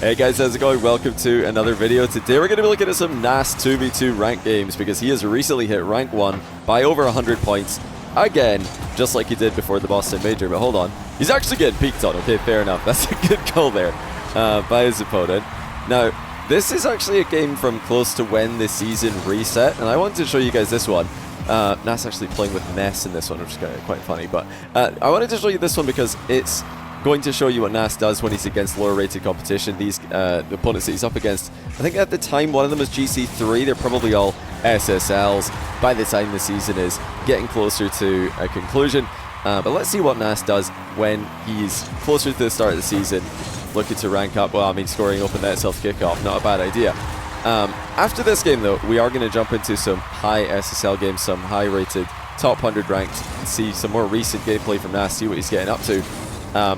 Hey guys, how's it going? Welcome to another video. Today we're going to be looking at some Nass 2v2 rank games because he has recently hit rank 1 by over 100 points. Again, just like he did before the Boston Major, but hold on. He's actually getting peaked on. Okay, fair enough. That's a good call there by his opponent. Now, this is actually a game from close to when the season reset, and I wanted to show you guys this one. Nass actually playing with Nass in this one, which is quite funny, but I wanted to show you this one because it's going to show you what Nass does when he's against lower rated competition. These the opponents that he's up against, I think at the time one of them was GC3, they're probably all SSLs by the time the season is getting closer to a conclusion. But let's see what Nass does when he's closer to the start of the season, looking to rank up. Well, I mean, scoring open net self kickoff, not a bad idea. After this game though, we are going to jump into some high SSL games, some high rated top 100 ranked, and see some more recent gameplay from Nass, see what he's getting up to.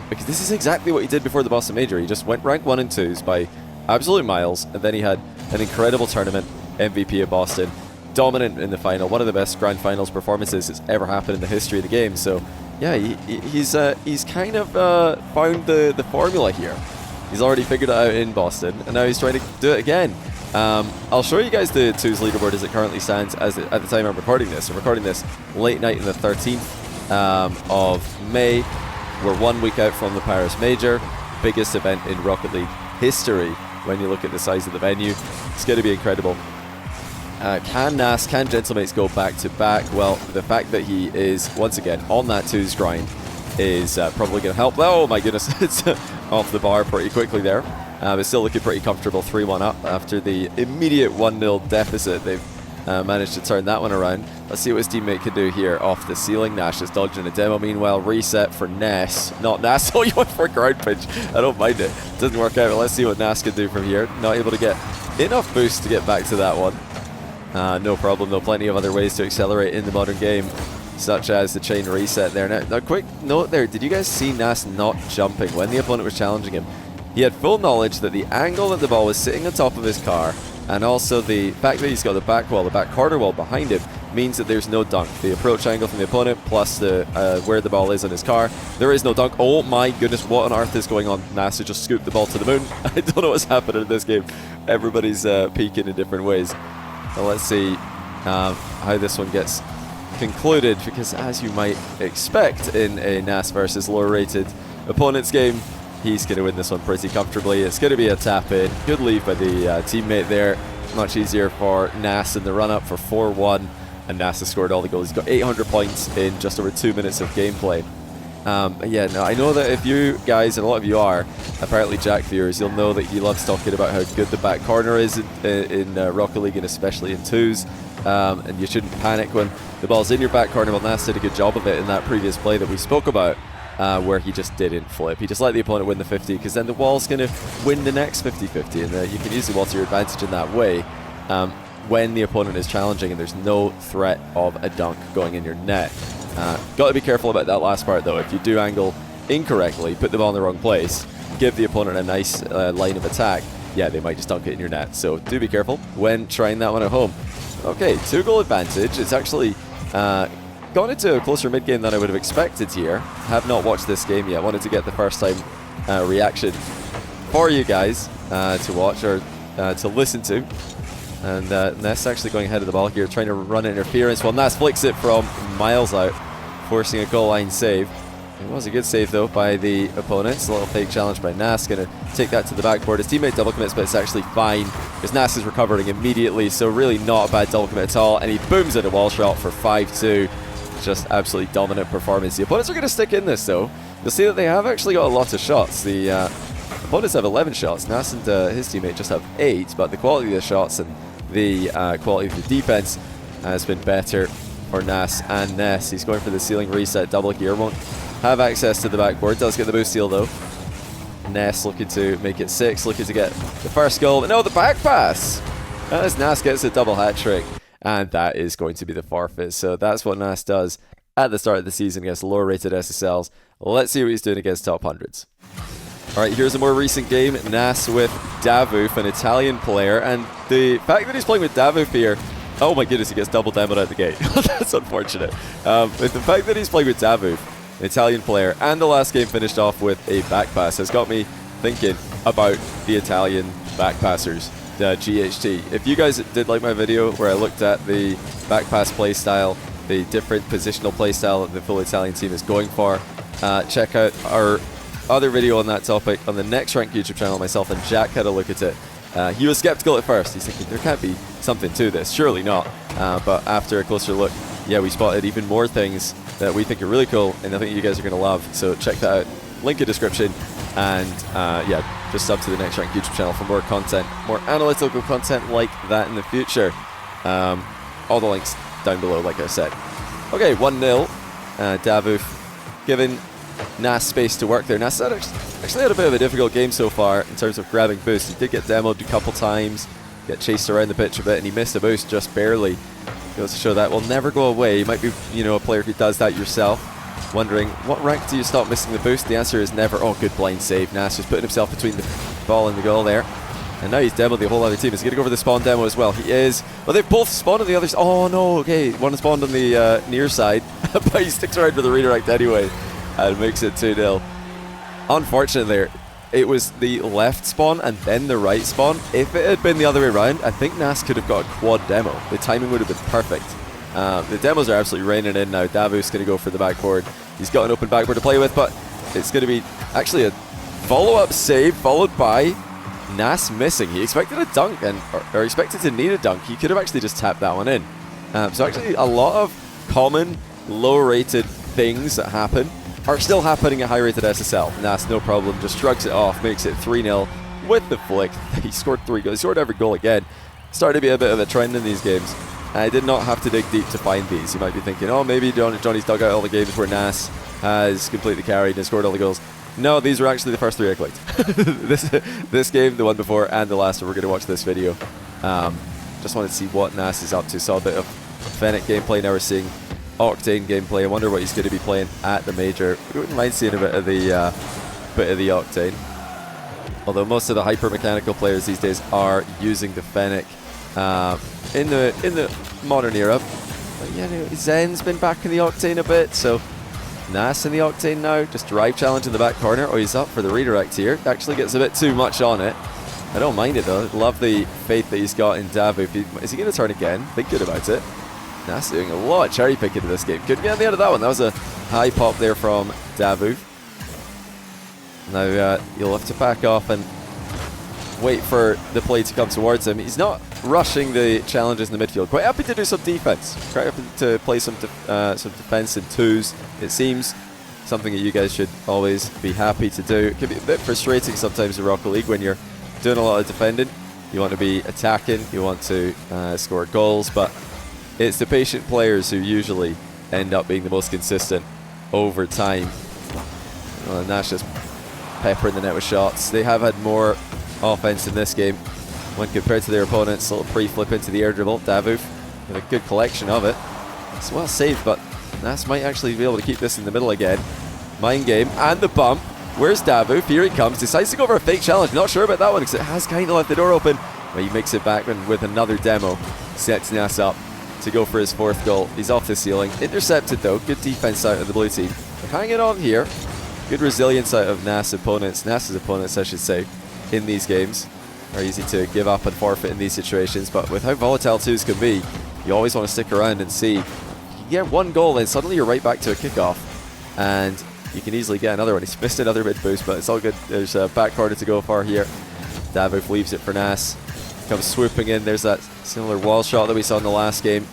Because this is exactly what he did before the Boston Major. He just went rank 1 and 2s by absolute miles, and then he had an incredible tournament, MVP of Boston, dominant in the final, one of the best grand finals performances that's ever happened in the history of the game. So yeah, he's kind of found the formula here. He's already figured it out in Boston, and now he's trying to do it again. I'll show you guys the 2s leaderboard as it currently stands at the time I'm recording this. I'm recording this late night on the 13th of May. We're 1 week out from the Paris Major, biggest event in Rocket League history when you look at the size of the venue. It's going to be incredible. Can Nass, can Gentlemates go back to back? Well, the fact that he is, once again, on that 2s grind is probably going to help. Oh my goodness, it's off the bar pretty quickly there. But still looking pretty comfortable, 3-1 up after the immediate 1-0 deficit. They've managed to turn that one around. Let's see what his teammate can do here off the ceiling. Nash is dodging a demo. Meanwhile, reset for Nass. Not Nass. Oh, you went for a ground pinch. I don't mind it. Doesn't work out, but let's see what Nass can do from here. Not able to get enough boost to get back to that one. No problem, though. Plenty of other ways to accelerate in the modern game, such as the chain reset there. Now, quick note there. Did you guys see Nass not jumping when the opponent was challenging him? He had full knowledge that the angle that the ball was sitting on top of his car, and also the fact that he's got the back wall, the back corner wall behind him, means that there's no dunk. The approach angle from the opponent plus the where the ball is on his car, there is no dunk. Oh my goodness, what on earth is going on? Nass just scooped the ball to the moon. I don't know what's happening in this game. Everybody's peaking in different ways. Well, let's see how this one gets concluded, because as you might expect in a Nass versus lower rated opponent's game, he's going to win this one pretty comfortably. It's going to be a tap-in. Good leave by the teammate there. Much easier for Nass in the run-up for 4-1. And Nass has scored all the goals. He's got 800 points in just over 2 minutes of gameplay. Yeah, no, I know that if you guys, and a lot of you are, apparently Jack viewers, you'll know that he loves talking about how good the back corner is in Rocket League, and especially in 2s. And you shouldn't panic when the ball's in your back corner. Well, Nass did a good job of it in that previous play that we spoke about. Where he just didn't flip. He just let the opponent win the 50, because then the wall's going to win the next 50-50, and you can use the wall to your advantage in that way when the opponent is challenging and there's no threat of a dunk going in your net. Got to be careful about that last part though. If you do angle incorrectly, put the ball in the wrong place, give the opponent a nice line of attack, yeah, they might just dunk it in your net. So do be careful when trying that one at home. Okay, 2-goal advantage. It's actually gone into a closer mid-game than I would have expected here. Have not watched this game yet. Wanted to get the first time reaction for you guys to watch or to listen to. And Nass actually going ahead of the ball here, trying to run interference. Well, Nass flicks it from miles out, forcing a goal line save. It was a good save though by the opponents. A little fake challenge by Nass, going to take that to the backboard. His teammate double commits, but it's actually fine because Nass is recovering immediately, so really not a bad double commit at all. And he booms in a wall shot for 5-2. Just absolutely dominant performance. The opponents are going to stick in this though. You'll see that they have actually got a lot of shots. The opponents have 11 shots. Nass and his teammate just have 8, but the quality of the shots and the quality of the defense has been better for Nass and Nass. He's going for the ceiling reset double here. Won't have access to the backboard. Does get the boost steal though. Nass looking to make it 6, looking to get the first goal. But no, the back pass! As Nass gets a double hat trick. And that is going to be the forfeit. So that's what Nass does at the start of the season against lower rated SSLs. Let's see what he's doing against top 100s. Alright, here's a more recent game. Nass with Davoof, an Italian player. And the fact that he's playing with Davoof here, oh my goodness, he gets double demoed out the gate. That's unfortunate. But the fact that he's playing with Davoof, an Italian player, and the last game finished off with a back pass has got me thinking, about the Italian backpassers, the GHT. If you guys did like my video where I looked at the backpass playstyle, the different positional playstyle that the full Italian team is going for, check out our other video on that topic on the next Rank YouTube channel. Myself and Jack had a look at it. He was skeptical at first. He's thinking there can't be something to this, surely not. But after a closer look, yeah, we spotted even more things that we think are really cool, and I think you guys are going to love. So check that out. Link in description, and yeah, just sub to the next Rank YouTube channel for more content, more analytical content like that in the future. All the links down below, like I said. Okay, 1-0. Davuf giving Nass space to work there. Nass actually had a bit of a difficult game so far in terms of grabbing boost. He did get demoed a couple times, get chased around the pitch a bit, and he missed a boost just barely. Goes to show that will never go away. You might be, a player who does that yourself, wondering what rank do you stop missing the boost? The answer is never. Oh, good blind save. Nass just putting himself between the ball and the goal there. And now he's demoed the whole other team. Is he going to go for the spawn demo as well? He is. Well, they've both spawned on the other side. Oh, no. Okay, one spawned on the near side, but he sticks around for the redirect anyway and makes it 2-0. Unfortunate there. It was the left spawn and then the right spawn. If it had been the other way around, I think Nass could have got a quad demo. The timing would have been perfect. The demos are absolutely raining in now. Davuf's going to go for the backboard. He's got an open backboard to play with, but it's going to be actually a follow-up save followed by Nass missing. He expected a dunk or expected to need a dunk. He could have actually just tapped that one in. So actually a lot of common low-rated things that happen are still happening at high-rated SSL. Nass, no problem, just shrugs it off, makes it 3-0 with the flick. He scored 3 goals. He scored every goal again. Started to be a bit of a trend in these games. I did not have to dig deep to find these. You might be thinking, oh, maybe Johnny's dug out all the games where Nass has completely carried and scored all the goals. No, these were actually the first 3 I clicked. this game, the one before, and the last one. We're going to watch this video. Just wanted to see what Nass is up to. Saw a bit of Fennec gameplay. Now we're seeing Octane gameplay. I wonder what he's going to be playing at the major. We wouldn't mind seeing a bit of the Octane. Although most of the hyper mechanical players these days are using the Fennec in the modern era. But yeah, Zen's been back in the Octane a bit, so Nass in the Octane now. Just drive challenge in the back corner. Oh, he's up for the redirect here. Actually gets a bit too much on it. I don't mind it though. Love the faith that he's got in Davuf. Is he going to turn again? Think good about it. Nass doing a lot of cherry picking in this game. Couldn't get on the end of that one. That was a high pop there from Davuf. Now you'll have to back off and wait for the play to come towards him. He's not rushing the challenges in the midfield. Quite happy to do some defense. Quite happy to play some defense in twos. It seems something that you guys should always be happy to do. It can be a bit frustrating sometimes in Rocket League when you're doing a lot of defending. You want to be attacking. You want to score goals, but it's the patient players who usually end up being the most consistent over time. Well, Nash just peppering the net with shots. They have had more offense in this game when compared to their opponents. A little pre-flip into the air dribble. Davuf with a good collection of it. It's well saved, but Nass might actually be able to keep this in the middle again. Mind game and the bump. Where's Davuf? Here he comes. Decides to go for a fake challenge. Not sure about that one because it has kind of left the door open. But he makes it back with another demo. Sets Nass up to go for his 4th goal. He's off the ceiling. Intercepted though. Good defense out of the blue team. They're hanging on here. Good resilience out of Nass's opponents, I should say, in these games. Very easy to give up and forfeit in these situations, but with how volatile twos can be, you always want to stick around and see. You get 1 goal and suddenly you're right back to a kickoff, and you can easily get another one. He's missed another mid boost, but it's all good. There's a back corner to go for here. Davuf leaves it for Nass. Comes swooping in. There's that similar wall shot that we saw in the last game.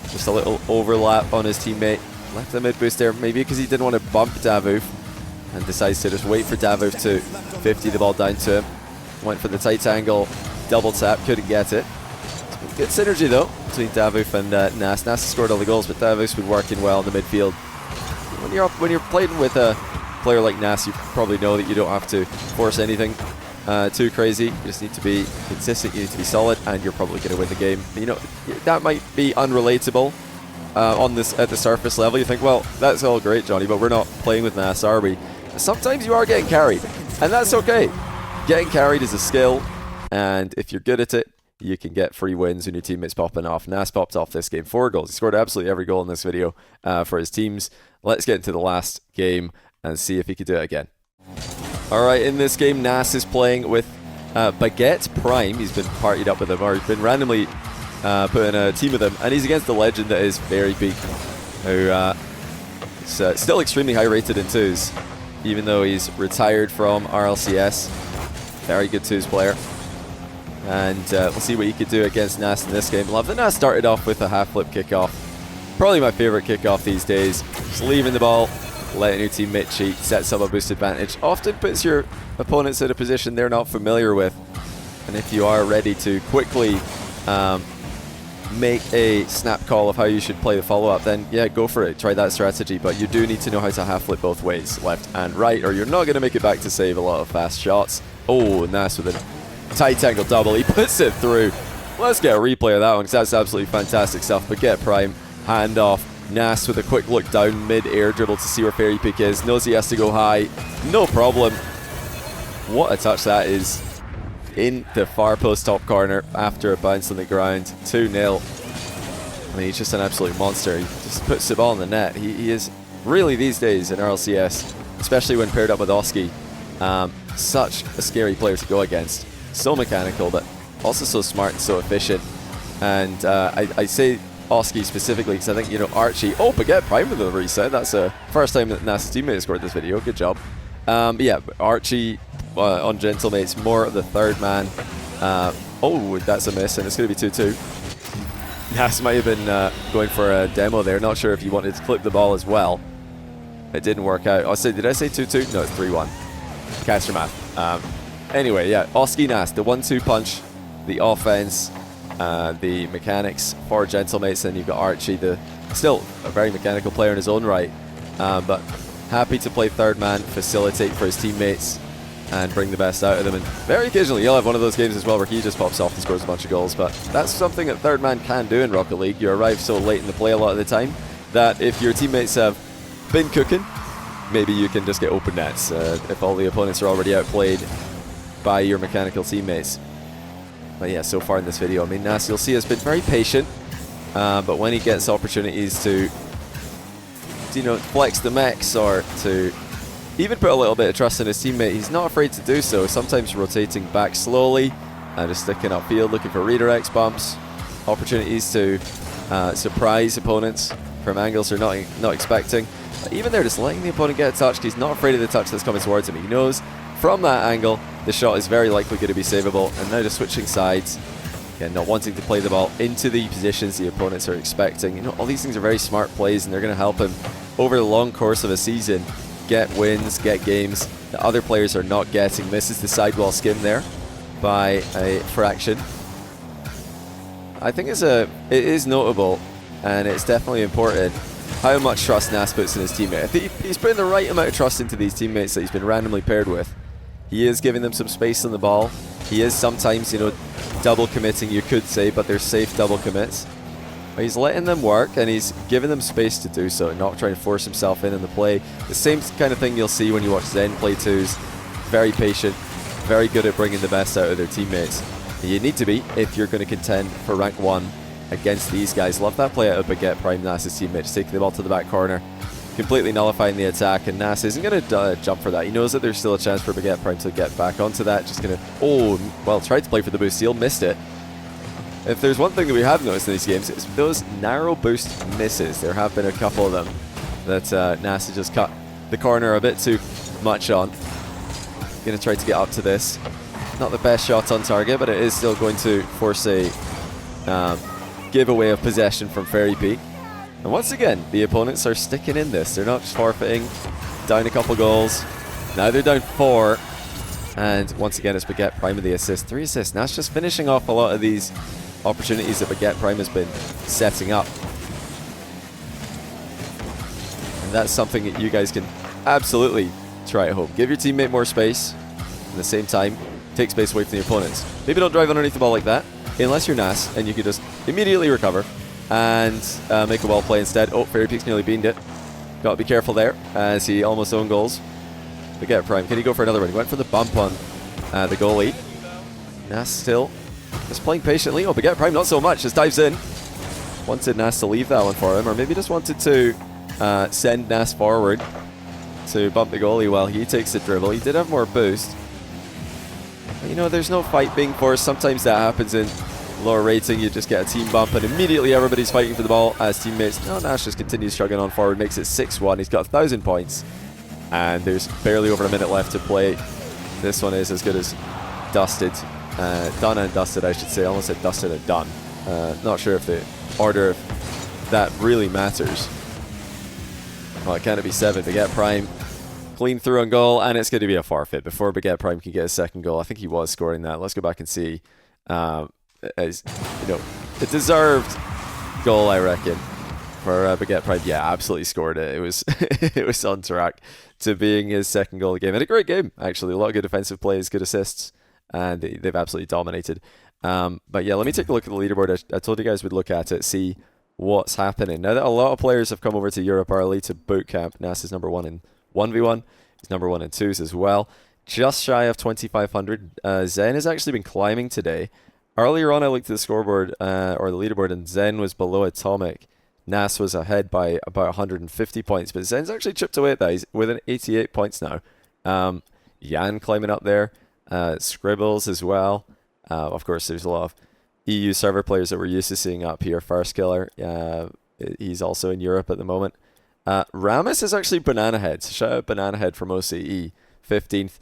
Just a little overlap on his teammate. Left the mid boost there, maybe because he didn't want to bump Davuf, and decides to just wait for Davuf to 50 the ball down to him. Went for the tight angle, double tap, couldn't get it. Good synergy though between Davuf and Nass. Nass scored all the goals, but Davuf's been working well in the midfield. When you're playing with a player like Nass, you probably know that you don't have to force anything too crazy. You just need to be consistent, you need to be solid, and you're probably going to win the game. That might be unrelatable at the surface level. You think, well, that's all great, Johnny, but we're not playing with Nass, are we? Sometimes you are getting carried, and that's okay. Getting carried is a skill, and if you're good at it, you can get free wins when your teammates popping off. Nass popped off this game, 4 goals. He scored absolutely every goal in this video for his teams. Let's get into the last game and see if he could do it again. Alright, in this game, Nass is playing with Baguette Prime. He's been partied up with him, or he's been randomly put in a team with him, and he's against the legend that is FairJame, who is still extremely high rated in 2s, even though he's retired from RLCS. Very good 2s player. And we'll see what he could do against Nass in this game. Love that Nass started off with a half flip kickoff. Probably my favorite kickoff these days. Just leaving the ball, letting your teammate cheat, sets up a boost advantage. Often puts your opponents in a position they're not familiar with. And if you are ready to quickly make a snap call of how you should play the follow-up, then yeah, go for it. Try that strategy. But you do need to know how to half flip both ways, left and right, or you're not going to make it back to save a lot of fast shots. Oh, Nass with a tight angle double. He puts it through. Let's get a replay of that one, because that's absolutely fantastic stuff. But get Prime, handoff. Nass with a quick look down, mid-air dribble to see where FairJame is. Knows he has to go high. No problem. What a touch that is. In the far post top corner after a bounce on the ground. 2-0. I mean, he's just an absolute monster. He just puts the ball in the net. He is really, these days in RLCS, especially when paired up with Oski, such a scary player to go against. So mechanical, but also so smart and so efficient. And I say Oski specifically because I think, you know, Archie... Oh, Baguette Prime with the reset. That's the first time that Nass's teammate has scored this video. Good job. But yeah, Archie on Gentlemates, more of the third man. Oh, that's a miss, and it's going to be 2-2. Nass might have been going for a demo there. Not sure if he wanted to clip the ball as well. It didn't work out. Did I say 2-2? No, it's 3-1. Caster math. Anyway, yeah, Oski Nass, the 1-2 punch, the offense, the mechanics for Gentlemates, and you've got Archie, still a very mechanical player in his own right, but happy to play third man, facilitate for his teammates, and bring the best out of them. And very occasionally you'll have one of those games as well where he just pops off and scores a bunch of goals, but that's something that third man can do in Rocket League. You arrive so late in the play a lot of the time that if your teammates have been cooking, maybe you can just get open nets if all the opponents are already outplayed by your mechanical teammates. But yeah, so far in this video, I mean, Nass, you'll see, has been very patient, but when he gets opportunities to, you know, flex the mechs or to even put a little bit of trust in his teammate, he's not afraid to do so. Sometimes rotating back slowly and just sticking upfield, looking for redirects, bumps, opportunities to surprise opponents from angles they're not expecting. But even there, just letting the opponent get a touch, he's not afraid of the touch that's coming towards him. He knows from that angle the shot is very likely going to be savable, and now just switching sides. Again, not wanting to play the ball into the positions the opponents are expecting. You know, all these things are very smart plays, and they're going to help him over the long course of a season get wins, get games that other players are not getting. Misses the sidewall skim there by a fraction. I think it is notable, and it's definitely important how much trust Nass puts in his teammate. I think he's putting the right amount of trust into these teammates that he's been randomly paired with. He is giving them some space on the ball. He is sometimes, you know, double committing, you could say, but they're safe double commits. But he's letting them work, and he's giving them space to do so, not trying to force himself in the play. The same kind of thing you'll see when you watch Zen play 2s. Very patient, very good at bringing the best out of their teammates. And you need to be if you're going to contend for rank 1 against these guys. Love that play out of Baguette Prime, Nass's teammate, just taking the ball to the back corner, completely nullifying the attack, and Nass isn't going to jump for that. He knows that there's still a chance for Baguette Prime to get back onto that. Just going to, oh, well, tried to play for the boost steal, missed it. If there's one thing that we have noticed in these games, it's those narrow boost misses. There have been a couple of them that Nass has just cut the corner a bit too much on. Going to try to get up to this. Not the best shot on target, but it is still going to force a giveaway of possession from FairJame. And once again, the opponents are sticking in this. They're not just forfeiting, down a couple goals. Now they're down 4. And once again, it's Baguette Prime with the assist. 3 assists. Nass just finishing off a lot of these opportunities that Baguette Prime has been setting up. And that's something that you guys can absolutely try at home. Give your teammate more space. At the same time, take space away from the opponents. Maybe don't drive underneath the ball like that, unless you're Nass, and you can just immediately recover and make a well play instead. Oh, FairJame's nearly beamed it. Got to be careful there, as he almost own goals. Baguette Prime, can he go for another one? He went for the bump on the goalie. Nass still just playing patiently. Oh, Baguette Prime, not so much. Just dives in. Wanted Nass to leave that one for him, or maybe just wanted to send Nass forward. to bump the goalie while he takes the dribble. He did have more boost. But, you know, there's no fight being forced. Sometimes that happens in lower rating. You just get a team bump and immediately everybody's fighting for the ball as teammates. No, Nass just continues chugging on forward, makes it 6-1. He's got 1,000 points and there's barely over a minute left to play. This one is as good as dusted. Done and dusted, I should say. I almost said dusted and done. Not sure if the order of that really matters. Well, it can't be 7. Baguette Prime clean through on goal, and it's going to be a forfeit before Baguette Prime can get a second goal. I think he was scoring that. Let's go back and see. As you know, a deserved goal, I reckon, for Baguette Prime. Yeah, absolutely scored it. It was it was on track to being his second goal of the game. And a great game, actually. A lot of good defensive plays, good assists, and they've absolutely dominated. But yeah, let me take a look at the leaderboard. I told you guys we'd look at it, see what's happening. Now that a lot of players have come over to Europe early to boot camp, Nass is number 1 in 1v1. He's number 1 in 2s as well. Just shy of 2,500. Zen has actually been climbing today. Earlier on, I looked at the scoreboard, or the leaderboard, and Zen was below Atomic. Nass was ahead by about 150 points, but Zen's actually chipped away at that. He's within 88 points now. Jan climbing up there. Scribbles as well. Of course, there's a lot of EU server players that we're used to seeing up here. First Killer, he's also in Europe at the moment. Ramus is actually Banana Head. So shout out Banana Head from OCE, 15th.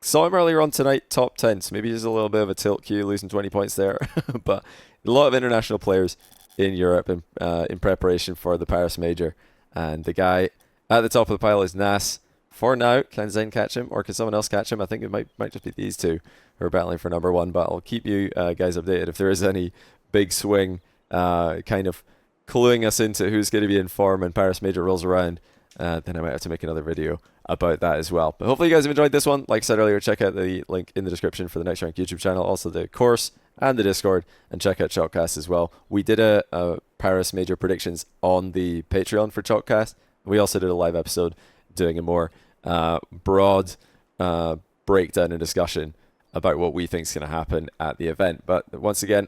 Saw him earlier on tonight, top 10. So maybe there's a little bit of a tilt queue, losing 20 points there. But a lot of international players in Europe in preparation for the Paris Major. And the guy at the top of the pile is Nass. For now, can Zen catch him, or can someone else catch him? I think it might just be these two who are battling for number 1, but I'll keep you guys updated if there is any big swing kind of cluing us into who's going to be in form when Paris Major rolls around. Then I might have to make another video about that as well. But hopefully you guys have enjoyed this one. Like I said earlier, check out the link in the description for the Next Rank YouTube channel, also the course and the Discord, and check out Chalkcast as well. We did a Paris Major predictions on the Patreon for Chalkcast. We also did a live episode doing a more broad breakdown and discussion about what we think is going to happen at the event. But once again,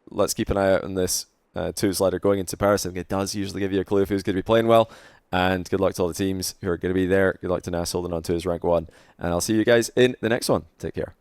let's keep an eye out on this 2s ladder going into Paris. I think it does usually give you a clue of who's going to be playing well. And good luck to all the teams who are going to be there. Good luck to Nass holding on to his rank 1. And I'll see you guys in the next one. Take care.